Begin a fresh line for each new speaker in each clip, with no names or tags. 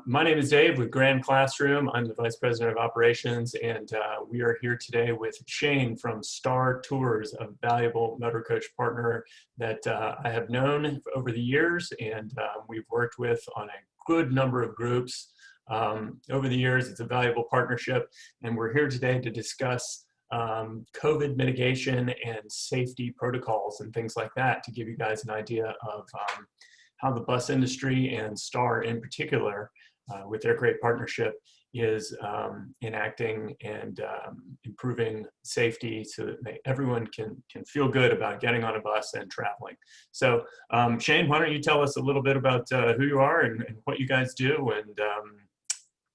My name is Dave with Grand Classroom. I'm the Vice President of Operations, and we are here today with Shane from Starr Tours, a valuable motor coach partner that I have known over the years, and we've worked with on a good number of groups over the years. It's a valuable partnership, and we're here today to discuss COVID mitigation and safety protocols and things like that to give you guys an idea of how the bus industry and Starr in particular, with their great partnership, is enacting and improving safety so that everyone can feel good about getting on a bus and traveling. So Shane, why don't you tell us a little bit about who you are and what you guys do, and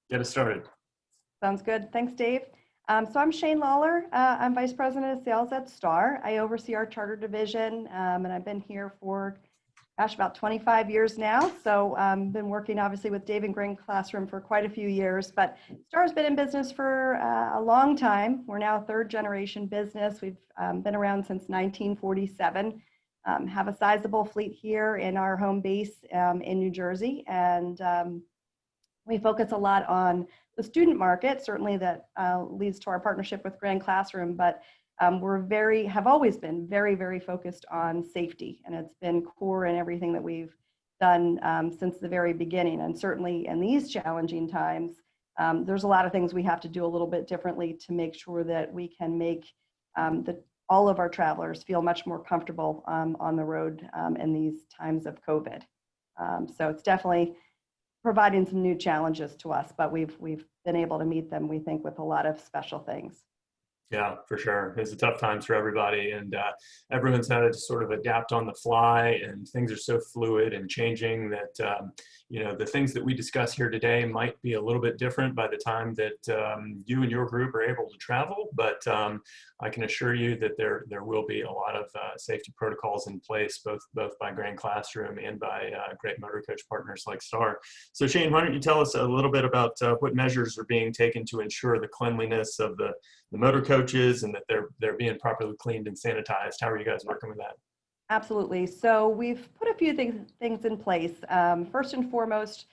get us started.
Sounds good. Thanks, Dave. So I'm Shane Lauler. I'm Vice President of Sales at Starr. I oversee our charter division, and I've been here for about 25 years now. So been working obviously with Dave and Grand Classroom for quite a few years, but Starr's been in business for a long time. We're now a third generation business. We've been around since 1947, have a sizable fleet here in our home base in New Jersey. And we focus a lot on the student market. Certainly that leads to our partnership with Grand Classroom, but have always been very, very focused on safety, and it's been core in everything that we've done since the very beginning. And certainly in these challenging times, there's a lot of things we have to do a little bit differently to make sure that we can make all of our travelers feel much more comfortable on the road in these times of COVID. So it's definitely providing some new challenges to us, but we've been able to meet them, we think, with a lot of special things.
Yeah, for sure. It's a tough times for everybody, and everyone's had to sort of adapt on the fly, and things are so fluid and changing that, you know, the things that we discuss here today might be a little bit different by the time that you and your group are able to travel, but I can assure you that there will be a lot of safety protocols in place, both by Grand Classroom and by great motor coach partners like Starr. So Shane, why don't you tell us a little bit about what measures are being taken to ensure the cleanliness of the motor coaches, and that they're being properly cleaned and sanitized? How are you guys working with that?
Absolutely. So we've put a few things in place. First and foremost,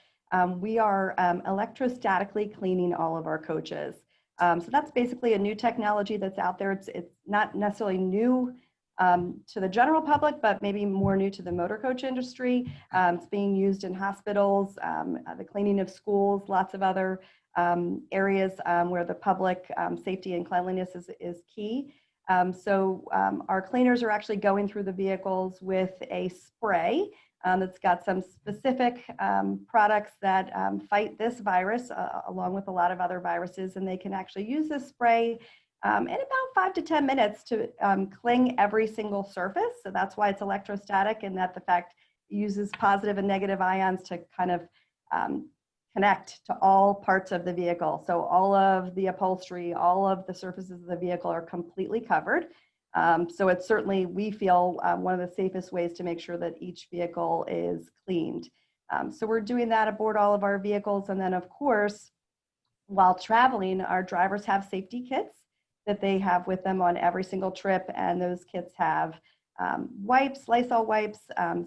we are electrostatically cleaning all of our coaches. So that's basically a new technology that's out there. It's not necessarily new to the general public, but maybe more new to the motor coach industry. It's being used in hospitals, the cleaning of schools, lots of other areas where the public safety and cleanliness is key. So our cleaners are actually going through the vehicles with a spray that's got some specific products that fight this virus along with a lot of other viruses, and they can actually use this spray in about 5 to 10 minutes to cling every single surface. So that's why it's electrostatic, and that the fact it uses positive and negative ions to kind of connect to all parts of the vehicle. So all of the upholstery, all of the surfaces of the vehicle are completely covered. So it's certainly, we feel, one of the safest ways to make sure that each vehicle is cleaned. So we're doing that aboard all of our vehicles. And then of course, while traveling, our drivers have safety kits that they have with them on every single trip. And those kits have wipes, Lysol wipes,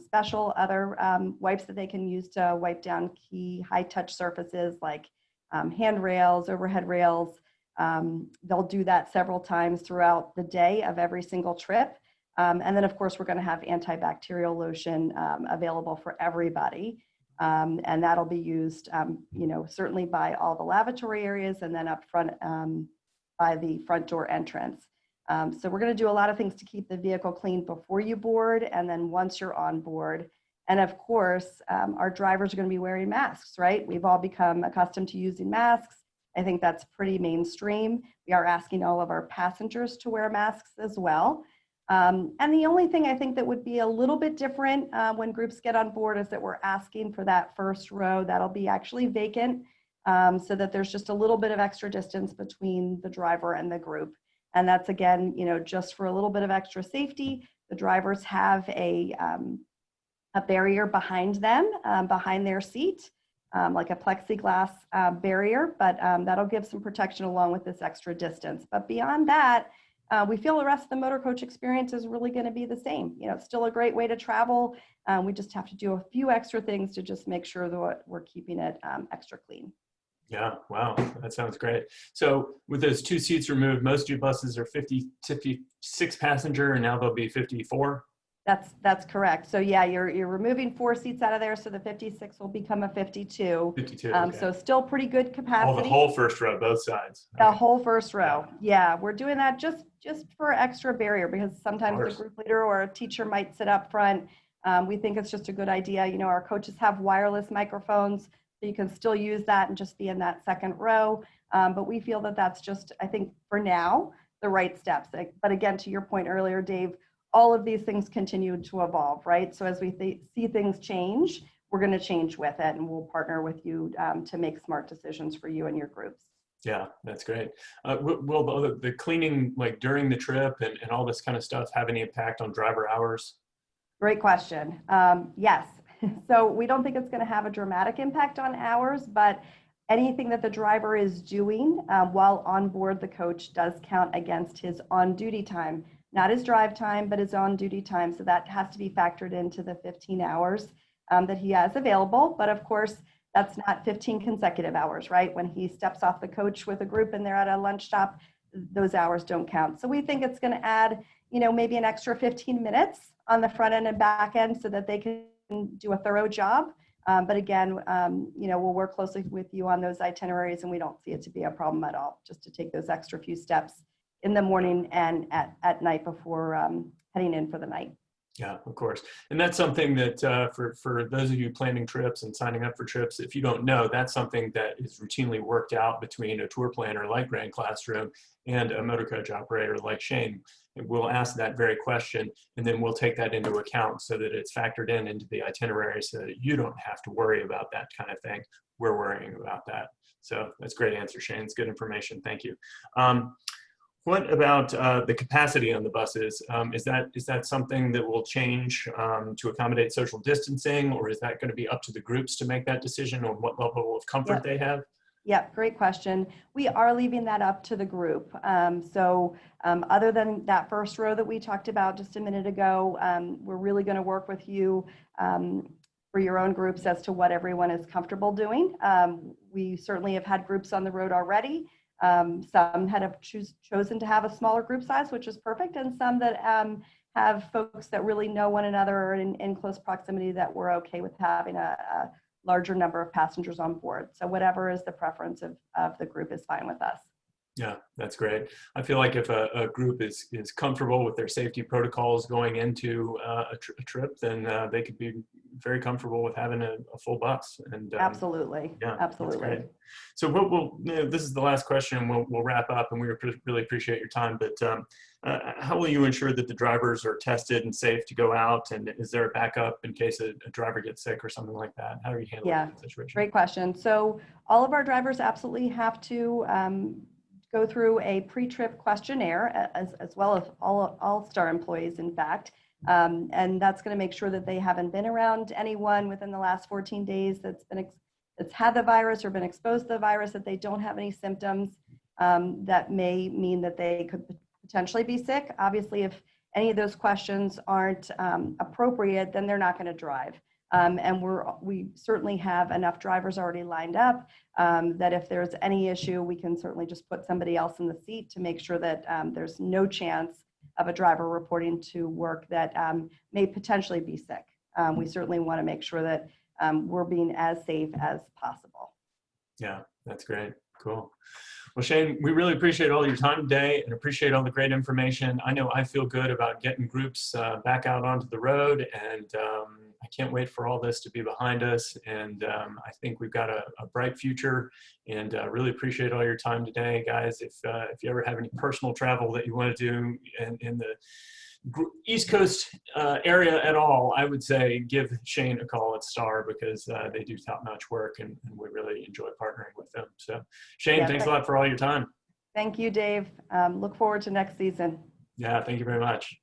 special other wipes that they can use to wipe down key high-touch surfaces like handrails, overhead rails. They'll do that several times throughout the day of every single trip. And then, of course, we're going to have antibacterial lotion available for everybody. And that'll be used, you know, certainly by all the lavatory areas, and then up front by the front door entrance. So we're going to do a lot of things to keep the vehicle clean before you board, and then once you're on board. And of course, our drivers are going to be wearing masks, right? We've all become accustomed to using masks. I think that's pretty mainstream. We are asking all of our passengers to wear masks as well. And the only thing I think that would be a little bit different when groups get on board is that we're asking for that first row that'll be actually vacant, so that there's just a little bit of extra distance between the driver and the group. And that's, again, you know, just for a little bit of extra safety. The drivers have a barrier behind them, behind their seat, like a plexiglass barrier, but that'll give some protection along with this extra distance. But beyond that, we feel the rest of the motor coach experience is really going to be the same. It's still a great way to travel. We just have to do a few extra things to just make sure that we're keeping it extra clean.
Yeah, wow, that sounds great. So with those 2 seats removed, most of your buses are 56 passenger, and now they'll be 54?
That's correct. So yeah, you're removing 4 seats out of there, so the 56 will become a 52.
52, okay.
So still pretty good capacity.
The whole first row, both sides.
The
Okay.
whole first row. Yeah, we're doing that just for extra barrier, because sometimes the group leader or a teacher might sit up front. We think it's just a good idea. Our coaches have wireless microphones, so you can still use that and just be in that second row. But we feel that that's just, I think for now, the right steps. But again, to your point earlier, Dave, all of these things continue to evolve, right? So as we see things change, we're going to change with it, and we'll partner with you to make smart decisions for you and your groups.
Yeah, that's great. Will the cleaning, like during the trip and all this kind of stuff, have any impact on driver hours?
Great question. Yes. So we don't think it's going to have a dramatic impact on hours, but anything that the driver is doing while on board the coach does count against his on-duty time. Not his drive time, but his on-duty time. So that has to be factored into the 15 hours that he has available. But of course, that's not 15 consecutive hours, right? When he steps off the coach with a group and they're at a lunch stop, those hours don't count. So we think it's going to add, maybe an extra 15 minutes on the front end and back end so that they can do a thorough job. But again, we'll work closely with you on those itineraries, and we don't see it to be a problem at all, just to take those extra few steps in the morning and at night before heading in for the night.
Yeah, of course. And that's something that for those of you planning trips and signing up for trips, if you don't know, that's something that is routinely worked out between a tour planner like Grand Classroom and a motor coach operator like Shane. And we'll ask that very question, and then we'll take that into account so that it's factored into the itinerary so that you don't have to worry about that kind of thing. We're worrying about that. So that's a great answer, Shane. It's good information. Thank you. What about the capacity on the buses? Is that something that will change to accommodate social distancing, or is that going to be up to the groups to make that decision on what level of comfort they have?
Yep, great question. We are leaving that up to the group. Other than that first row that we talked about just a minute ago, we're really going to work with you for your own groups as to what everyone is comfortable doing. We certainly have had groups on the road already. Some have chosen to have a smaller group size, which is perfect, and some that have folks that really know one another or in close proximity that we're okay with having a larger number of passengers on board. So whatever is the preference of the group is fine with us.
Yeah, that's great. I feel like if a group is comfortable with their safety protocols going into a trip, then they could be very comfortable with having a full bus. And
absolutely,
yeah,
absolutely.
That's great. So this is the last question, and we'll wrap up. And we really appreciate your time. But how will you ensure that the drivers are tested and safe to go out? And is there a backup in case a driver gets sick or something like that? How are you handling that situation?
Great question. So all of our drivers absolutely have to go through a pre-trip questionnaire, as well as all Starr employees, in fact. And that's going to make sure that they haven't been around anyone within the last 14 days that's had the virus or been exposed to the virus, that they don't have any symptoms that may mean that they could potentially be sick. Obviously, if any of those questions aren't appropriate, then they're not going to drive. And we certainly have enough drivers already lined up that if there's any issue, we can certainly just put somebody else in the seat to make sure that there's no chance of a driver reporting to work that may potentially be sick. We certainly want to make sure that we're being as safe as possible.
Yeah, that's great. Cool. Well, Shane, we really appreciate all your time today and appreciate all the great information. I know I feel good about getting groups back out onto the road, and I can't wait for all this to be behind us. And I think we've got a bright future, and really appreciate all your time today, guys. If you ever have any personal travel that you want to do in the East Coast area at all, I would say give Shane a call at Starr, because they do top-notch work, and we really enjoy partnering with them. So Shane, thanks a lot for all your time.
Thank you, Dave. Look forward to next season.
Yeah, thank you very much.